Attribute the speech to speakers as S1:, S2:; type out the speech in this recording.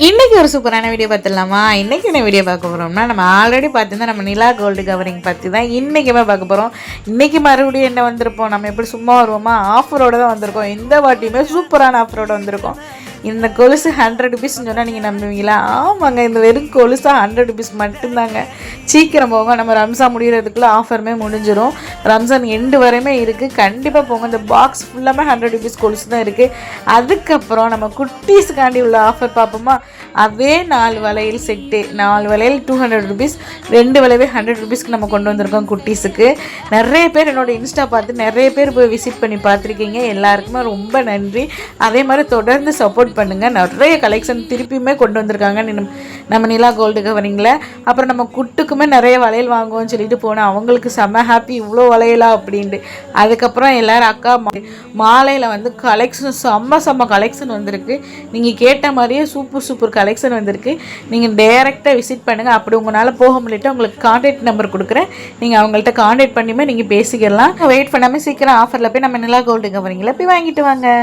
S1: இன்றைக்கி ஒரு சூப்பரான வீடியோ பார்த்துடலாமா? இன்றைக்கி என்ன வீடியோ பார்க்க போகிறோம்னா, நம்ம ஆல்ரெடி பார்த்துருந்தா நம்ம நிலா கோல்டு கவரிங் பற்றி தான் இன்றைக்குமே பார்க்க போகிறோம். இன்றைக்கி மறுபடியும் என்ன வந்திருப்போம், நம்ம எப்படி சும்மா வருவோமா, ஆஃபரோடு தான் வந்திருக்கோம். இந்த வாட்டியுமே சூப்பரான ஆஃபரோடு வந்திருக்கோம். இந்த கொலுசு 100 ருபீஸ்ன்னு சொன்னால் நீங்கள் நம்புவீங்களா? ஆமாங்க, இந்த வெறும் கொலுசா 100 ருபீஸ் மட்டும்தாங்க. சீக்கிரம் போங்க, நம்ம ரம்ஜான் முடிகிறதுக்குள்ளே ஆஃபருமே முடிஞ்சிடும். ரம்ஜான் எண்டு வரையுமே இருக்குது, கண்டிப்பாக போங்க. இந்த பாக்ஸ் ஃபுல்லாமே 100 ருபீஸ் கொலுசு தான் இருக்குது. அதுக்கப்புறம் நம்ம குட்டீஸுக்காண்டி உள்ள ஆஃபர் பார்ப்போமா? அதே 4 வளையல் செட்டு, 4 வளையல் 200 ருபீஸ், 2 வளையவே 100 ருபீஸ்க்கு நம்ம கொண்டு வந்திருக்கோம் குட்டீஸுக்கு. நிறைய பேர் என்னோடய இன்ஸ்டா பார்த்து நிறைய பேர் போய் விசிட் பண்ணி பார்த்துருக்கீங்க. எல்லாருக்குமே ரொம்ப நன்றி. அதே மாதிரி தொடர்ந்து சப்போர்ட் பண்ணுங்கள். நிறைய கலெக்ஷன் திருப்பியுமே கொண்டு வந்திருக்காங்க நம்ம நிலா கோல்டு கவரிங்கில். அப்புறம் நம்ம குட்டுக்குமே நிறைய வளையல் வாங்குவோம்னு சொல்லிட்டு போனோம். அவங்களுக்கு செம்ம ஹாப்பி, இவ்வளோ வளையலா அப்படின்ட்டு. அதுக்கப்புறம் எல்லோரும் அக்கா மாலையில் வந்து கலெக்ஷன் செம்ம கலெக்ஷன் வந்திருக்கு. நீங்கள் கேட்ட மாதிரியே சூப்பர் கலெக்ஷன் வந்திருக்கு. நீங்கள் டைரெக்டாக விசிட் பண்ணுங்கள். அப்படி உங்களால் போக முடியல, உங்களுக்கு கான்டாக்ட் நம்பர் கொடுக்குறேன், நீங்கள் அவங்கள்ட்ட கான்டாக்ட் பண்ணியுமே நீங்கள் பேசிக்கலாம். வெயிட் பண்ணாமல் சீக்கிரம் ஆஃபரில் போய் நம்ம நிலா கோல்டு கவரிங்கில் போய் வாங்கிட்டு வாங்க.